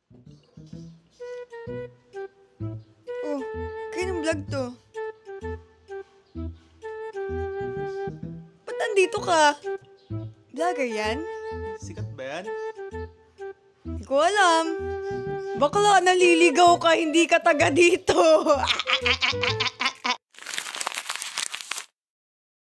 Oh, kaninong vlog to? Ba't nandito ka? Vlogger yan? Sikat ba yan? Hindi ko alam. Bakla, naliligaw ka, hindi ka taga dito.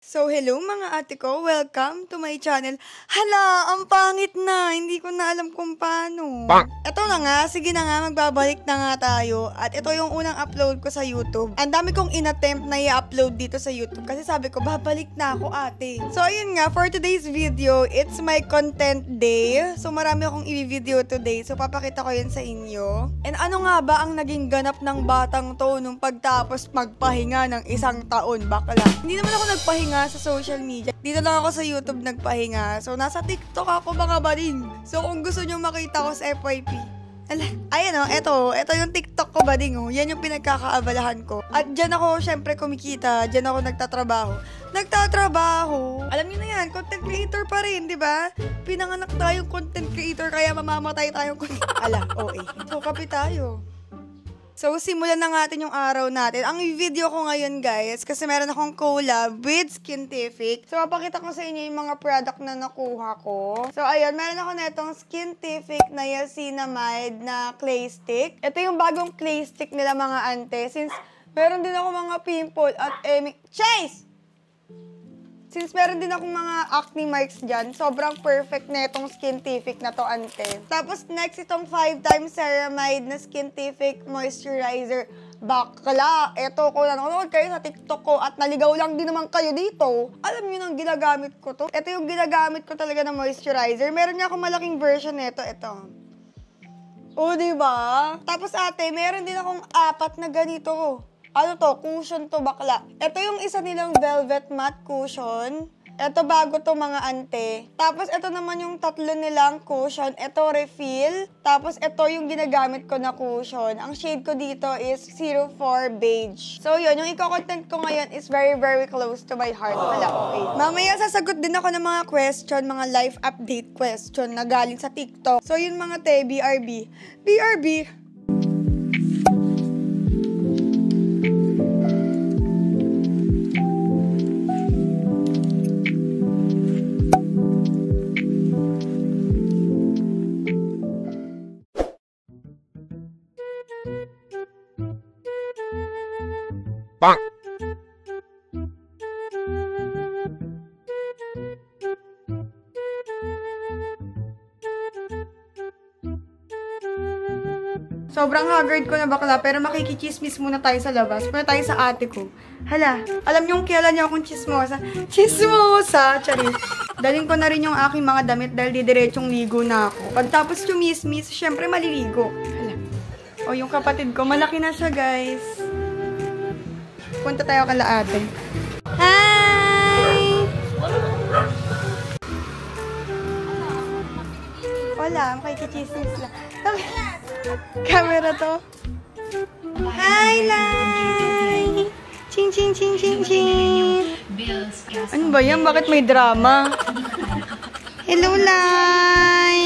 So, hello mga ate ko. Welcome to my channel. Hala, ang pangit na. Hindi ko na alam kung paano. Ito na nga. Sige na nga, magbabalik na nga tayo. At ito yung unang upload ko sa YouTube. Ang dami kong inattempt na i-upload dito sa YouTube. Kasi sabi ko, babalik na ako ate. So, ayun nga. For today's video, it's my content day. So, marami akong i-video today. So, papakita ko yun sa inyo. And ano nga ba ang naging ganap ng batang to nung pagtapos magpahinga ng 1 taon? Bakla. Hindi naman ako nagpahinga sa social media. Dito lang ako sa YouTube nagpahinga. So, nasa TikTok ako mga bading. So, kung gusto nyo makita ko sa FYP. Ayan o, ito yung TikTok ko bading o. Yan yung pinagkakaabalahan ko. At dyan ako syempre kumikita. Dyan ako nagtatrabaho. Alam niyo na yan, content creator pa rin, di ba? Pinanganak tayong content creator kaya mamamatay tayong content. OA. So, kape tayo. So, simulan na natin yung araw natin. Ang video ko ngayon, guys, kasi meron akong collab with Skintific. So, mapakita ko sa inyo yung mga product na nakuha ko. So, ayun, meron ako netong Skintific Niacinamide na clay stick. Ito yung bagong clay stick nila, mga ante. Since meron din ako mga pimple at Chase! Since meron din akong mga acne marks dyan, sobrang perfect na itong Skintific na to, ante. Tapos, next, itong 5x Ceramide na Skintific Moisturizer. Bakla! Ito, kung nanonood kayo sa TikTok ko at naligaw lang din naman kayo dito, alam nyo nang ginagamit ko to. Ito yung ginagamit ko talaga na moisturizer. Meron nga akong malaking version nito. Ito. O, diba? Tapos, ate, meron din akong 4 na ganito. Ano to? Cushion to, bakla. Ito yung isa nilang velvet matte cushion. Ito bago to, mga ante. Tapos ito naman yung 3 nilang cushion. Ito refill. Tapos ito yung ginagamit ko na cushion. Ang shade ko dito is 04 Beige. So yun, yung i-content ko ngayon is very, very close to my heart. Wala, okay. Mamaya sasagot din ako ng mga question, mga life update question na galing sa TikTok. So yun mga te, BRB. BRB. Sobrang haggard ko na bakla, pero makikichismis muna tayo sa labas. Muna tayo sa ate ko. Hala, alam niyo kung kailan niya akong chismosa? Chismosa! Charis. Daling ko na rin yung aking mga damit dahil didiretsong ligo na ako. Pagtapos chumismis, syempre maliligo. Hala. O, yung kapatid ko, malaki na siya, guys. Punta tayo kala ate. Hi! Wala, makikichismis lang. Camera to. Hi, Lai! Ching, ching, ching, ching, ching. Ano ba yan? Bakit may drama? Hello, Lai!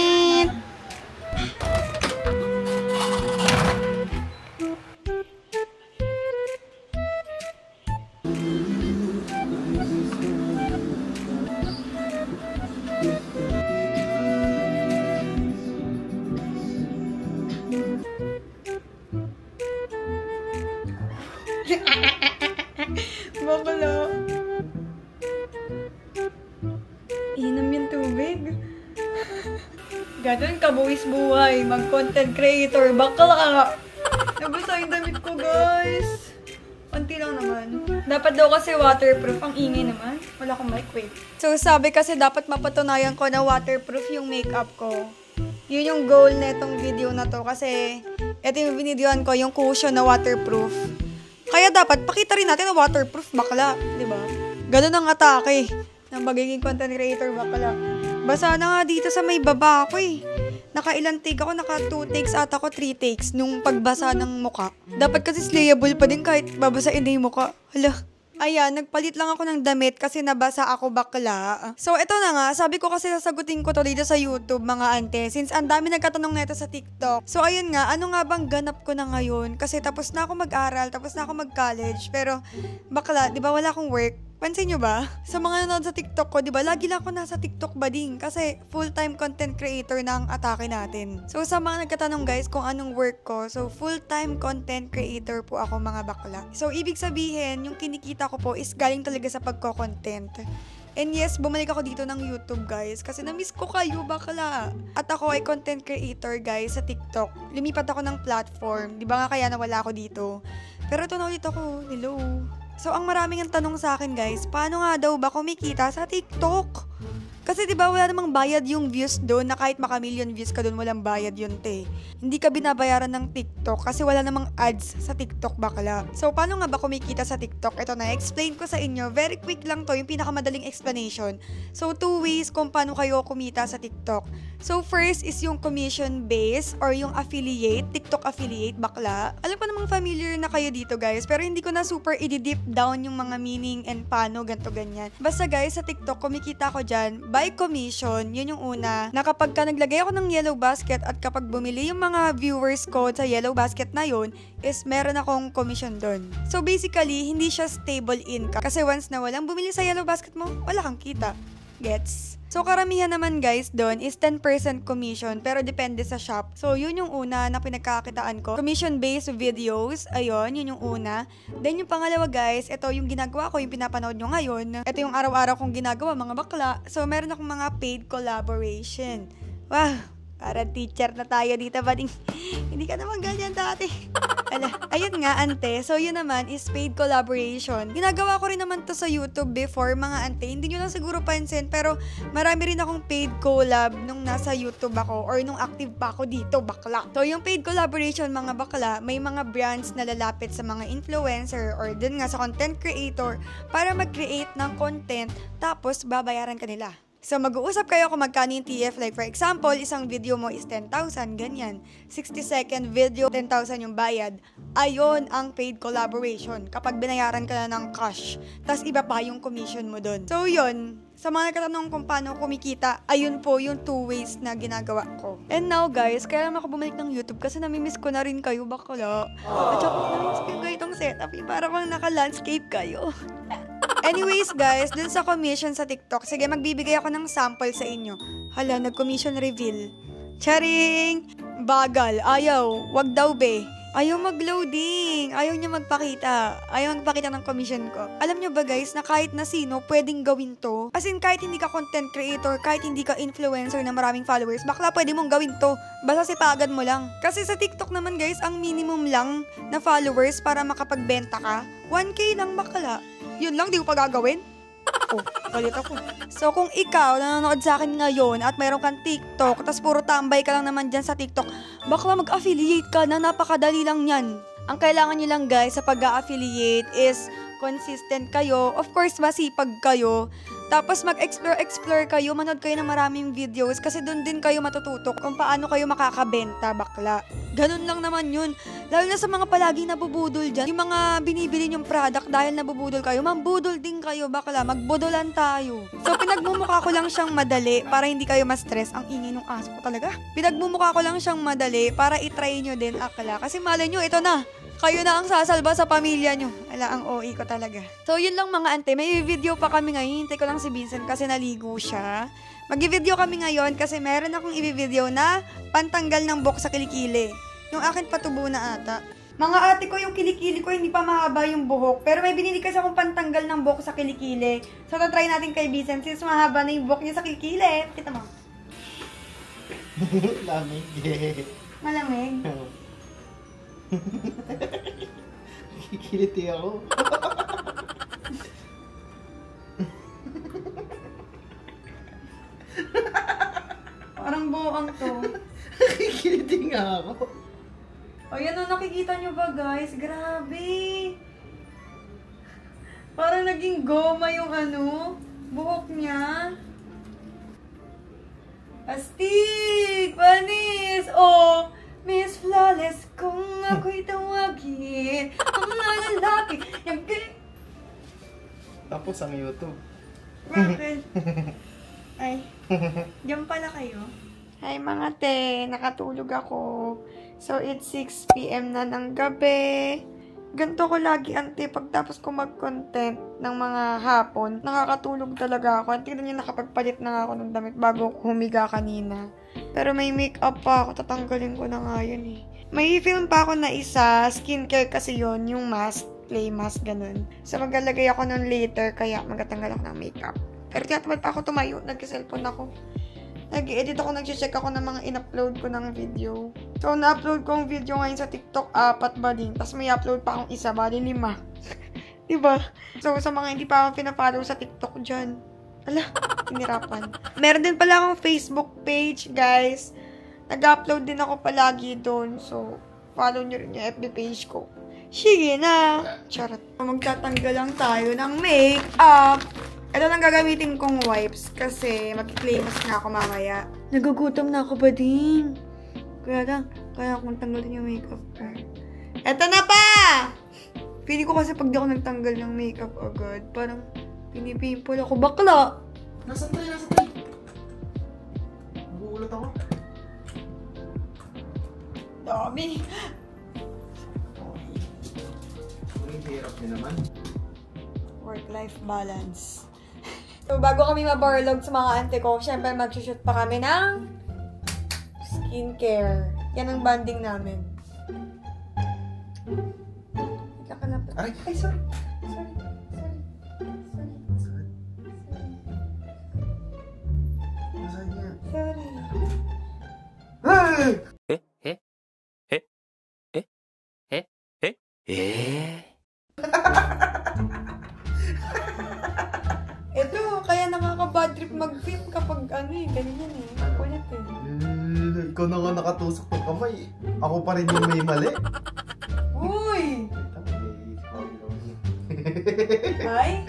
Bakla. Inom yung tubig. Ganun ka, buwis buhay. Mag-content creator. Bakla. Nabasa yung damit ko, guys. Konti lang naman. Dapat daw kasi waterproof. Ang ingay naman. Wala akong mic, wait. So, sabi kasi dapat mapatunayan ko na waterproof yung makeup ko. Yun yung goal na itong video na to. Kasi, ito yung binidyoan ko, yung cushion na waterproof. Kaya dapat, pakita rin natin na waterproof, bakla. Diba? Ganun ang atake ng magiging content creator, bakla. Basa na nga dito sa may baba ako eh. Nakailan take ako, naka 2 takes ata ako, 3 takes nung pagbasa ng muka. Dapat kasi slayable pa din kahit babasain na yung muka. Hala, Ayan, nagpalit lang ako ng damit kasi nabasa ako bakla. So, ito na nga. Sabi ko kasi sasagutin ko to dito sa YouTube, mga ante. Since ang dami nagkatanong nito sa TikTok. So, ayun nga. Ano nga bang ganap ko na ngayon? Kasi tapos na ako mag-aral, tapos na ako mag-college. Pero, bakla, di ba wala akong work? Pansin nyo ba? Sa mga nanonood sa TikTok ko, di ba, lagi lang ako nasa TikTok bading kasi full-time content creator na ang atake natin. So, sa mga nagkatanong guys kung anong work ko, so full-time content creator po ako mga bakla. So, ibig sabihin, yung kinikita ko po is galing talaga sa pagko-content. And yes, bumalik ako dito ng YouTube guys kasi na-miss ko kayo bakla. At ako ay content creator guys sa TikTok. Lumipat ako ng platform. Di ba nga kaya nawala ako dito? Pero ito na ulit ako. Hello. So, ang maraming ang tanong sa akin guys, paano nga daw ba kumikita sa TikTok? Kasi diba wala namang bayad yung views doon na kahit maka-million views ka doon, walang bayad yun te. Hindi ka binabayaran ng TikTok kasi wala namang ads sa TikTok bakla. So, paano nga ba kumikita sa TikTok? Ito na, explain ko sa inyo. Very quick lang to, yung pinakamadaling explanation. So, 2 ways kung paano kayo kumita sa TikTok. So, first is yung commission base or yung affiliate, TikTok affiliate bakla. Alam ko namang familiar na kayo dito guys, pero hindi ko na super i-deep down yung mga meaning and paano, ganto ganyan. Basta guys, sa TikTok, kumikita ko dyan by commission, yun yung una, na kapag ka naglagay ako ng yellow basket at kapag bumili yung mga viewers ko sa yellow basket na yun, is meron akong commission doon. So basically, hindi siya stable income. Kasi once na walang bumili sa yellow basket mo, wala kang kita. Gets? So, karamihan naman guys doon is 10% commission pero depende sa shop. So, yun yung una na pinagkakakitaan ko. Commission-based videos, ayun, yun yung una. Then, yung pangalawa guys, ito yung ginagawa ko, yung pinapanood nyo ngayon. Ito yung araw-araw kong ginagawa, mga bakla. So, meron akong mga paid collaboration. Wow! Parang teacher na tayo dito, bading. Hindi ka naman ganyan dati. Ayun nga, ante. So, yun naman is paid collaboration. Ginagawa ko rin naman to sa YouTube before, mga ante. Hindi nyo lang siguro pansin, pero marami rin akong paid collab nung nasa YouTube ako or nung active pa ako dito, bakla. So, yung paid collaboration, mga bakla, may mga brands na lalapit sa mga influencer or dun nga sa content creator para mag-create ng content tapos babayaran ka nila. So, mag-uusap kayo kung magkano yung TF. Like, for example, isang video mo is 10,000, ganyan. 60-second video, 10,000 yung bayad. Ayon ang paid collaboration. Kapag binayaran ka na ng cash, tas iba pa yung commission mo dun. So, yun. Sa mga nagkatanong kung paano kumikita, ayun po yung 2 ways na ginagawa ko. And now, guys, kaya naman ako bumalik ng YouTube kasi namimiss ko na rin kayo, bakla. At saka, namimiss ko yung itong setup. Para bang naka-landscape kayo. Anyways guys, dun sa commission sa TikTok, sige magbibigay ako ng sample sa inyo. Hala, nag-commission reveal. Charing! Bagal, ayaw, wag daw be. Ayaw mag-loading, ayaw niya magpakita. Ayaw magpakita ng commission ko. Alam niyo ba guys, na kahit na sino, pwedeng gawin to? As in, kahit hindi ka content creator, kahit hindi ka influencer na maraming followers, bakla pwede mong gawin to. Basta sipagan mo lang. Kasi sa TikTok naman guys, ang minimum lang na followers para makapagbenta ka, 1K lang bakla. Yun lang, di ko pa gagawin. Oh, galit ako. So, kung ikaw nanonood sa akin ngayon at mayroon kang TikTok, tas puro tambay ka lang naman dyan sa TikTok, bakla mag-affiliate ka na, napakadali lang yan. Ang kailangan nyo lang guys sa pag-affiliate is consistent kayo. Of course, masipag kayo. Tapos mag-explore kayo, manood kayo ng maraming videos kasi doon din kayo matututo kung paano kayo makakabenta, bakla. Ganun lang naman yun. Lalo na sa mga palaging nabubudol dyan. Yung mga binibili yung product dahil nabubudol kayo, mambudol din kayo, bakla. Magbudolan tayo. So, pinagmumukha ko lang siyang madali para hindi kayo ma-stress. Ang ingay ng aso ko talaga. Pinagmumukha ko lang siyang madali para itry nyo din, akla. Kasi malay nyo, ito na. Kayo na ang sasalba sa pamilya nyo. Ala, ang OA ko talaga. So, yun lang mga ante. May video pa kami ngayon. Hintay ko lang si Vincent kasi naligo siya. Mag-video kami ngayon kasi meron akong i-video na pantanggal ng buhok sa kilikili. Yung akin patubo na ata. Mga ate ko, yung kilikili ko, hindi pa mahaba yung buhok. Pero may binili kasi akong pantanggal ng buhok sa kilikili. So, try natin kay Vincent since mahaba na yung buhok niya sa kilikili. Kita mo. Lamig. Malamig. Kikiliti ako. Parang buong to. Kikiliti nga ako. Ayan o, nakikita nyo ba guys? Grabe! Parang naging goma yung ano, buhok niya. Astig! Panis! Oh! Miss Flawless, kung ako'y tawagin, ang mga lalaki, yung Tapos ang YouTube. Bakit? Ay, diyan pala kayo? Hi mga te, nakatulog ako. So, it's 6 p.m. na ng gabi. Ganto ko lagi, ante, pagtapos ko mag-content ng mga hapon, nakakatulog talaga ako. Tingnan niyo, nakapagpalit na ako ng damit bago ko humiga kanina. Pero may makeup pa ako, tatanggalin ko na nga yun eh. May film pa ako na isa, skincare kasi yon, yung mask, clay mask, ganun. So, maglalagay ako nun later, kaya magtatanggal ako ng makeup. Pero tinatamad pa ako tumayo, nag-cellphone ako. Nag-edit ako, nag-check ako ng mga in-upload ko ng video. So, na-upload ko ang video ngayon sa TikTok, 4 ba din. Tapos may upload pa akong isa, ba din 5. Diba? So, sa mga hindi pa akong pinafollow sa TikTok dyan. Ala, tinirapan. Meron din pala akong Facebook page, guys. Nag-upload din ako palagi doon. So, follow nyo rin yung FB page ko. Sige na! Charot. Magtatanggal lang tayo ng makeup. Ito lang gagamitin kong wipes kasi mag-clay mask na ako mamaya. Nagugutom na ako ba din? Kaya akong tanggalin yung makeup ko. Ito na pa! Feeling ko kasi pag di ako nagtanggal ng makeup agad, parang pinipimple ako. Bakla! Nasaan tayo? Nasaan tayo? Nagugulat ako. Dami! Ang hirap niya naman. Work-life balance. So, bago kami mabarlog sa mga ante ko, syempre mag-shoot pa kami ng skincare. Yan ang banding namin. Kakalapit. Ay, Sorry. nasaan niya? Sorry. Ito, kaya nakaka-bad trip mag-film kapag ganyan eh. Kulit eh. Ikaw na nga nakatusok ng kamay. Ako pa rin yung may mali. Uy! Hi?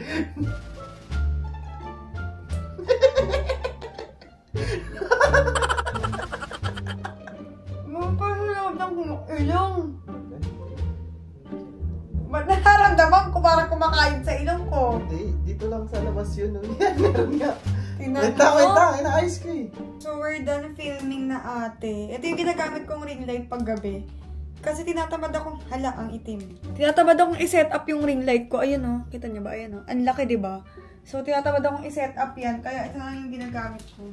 Mapahalawad ng ilong. Ba't nararamdaman ko parang kumakain sa ilong ko? Hindi, dito lang sa labas yun. Yan, meron nga. Tingnan Wait mo. lang, inaayos ko eh. So, we're done filming na ate. Ito yung ginagamit kong ring light paggabi. Kasi tinatamad akong, hala, ang itim. Tinatamad akong i-set up yung ring light ko. Ayun o, kita niyo ba? Ayun o, ang laki diba? So, tinatamad akong i-set up yan. Kaya ito na yung ginagamit ko.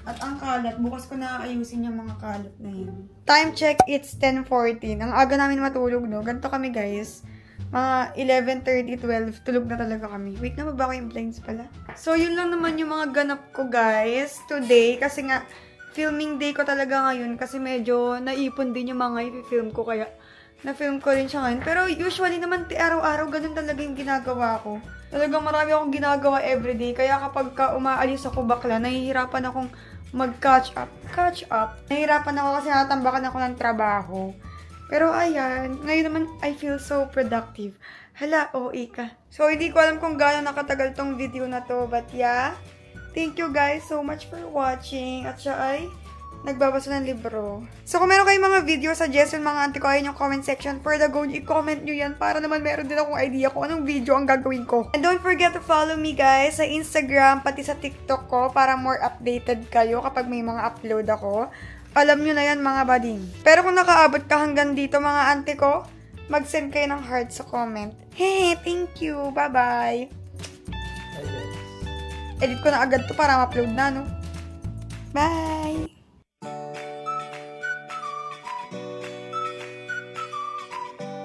At ang kalat, bukas ko na ayusin yung mga kalat na yun. Time check, it's 10:14. Ang aga namin matulog, no? Ganito kami, guys. Mga 11:30, 12, tulog na talaga kami. Wait, nababa ko yung blinds pala. So, yun lang naman yung mga ganap ko, guys, today. Kasi nga, filming day ko talaga ngayon. Kasi medyo naipon din yung mga i-film ko. Kaya, na-film ko rin siya ngayon. Pero usually naman, araw-araw, ganun talaga yung ginagawa ko. Talagang marami akong ginagawa everyday. Kaya kapag umaalis ako bakla, nahihirapan akong mag-catch up. Nahihirapan ako kasi natambakan ako ng trabaho. Pero ayan, ngayon naman, I feel so productive. Hala, OA ka. So, hindi ko alam kung gaano nakatagal tong video na to. But yeah, thank you guys so much for watching. At siya ay nagbabasa ng libro. So, kung meron kayong mga video suggestion, mga auntie ko, ayun yung comment section. For the go, i-comment nyo yan para naman meron din akong idea kung anong video ang gagawin ko. And don't forget to follow me guys sa Instagram, pati sa TikTok ko para more updated kayo kapag may mga upload ako. Alam nyo na yan mga bading. Pero kung nakaabot ka hanggang dito mga auntie ko, mag-send kayo ng heart sa comment. Hey, thank you. Bye-bye. Edit ko na agad to para ma-upload na, no? Bye!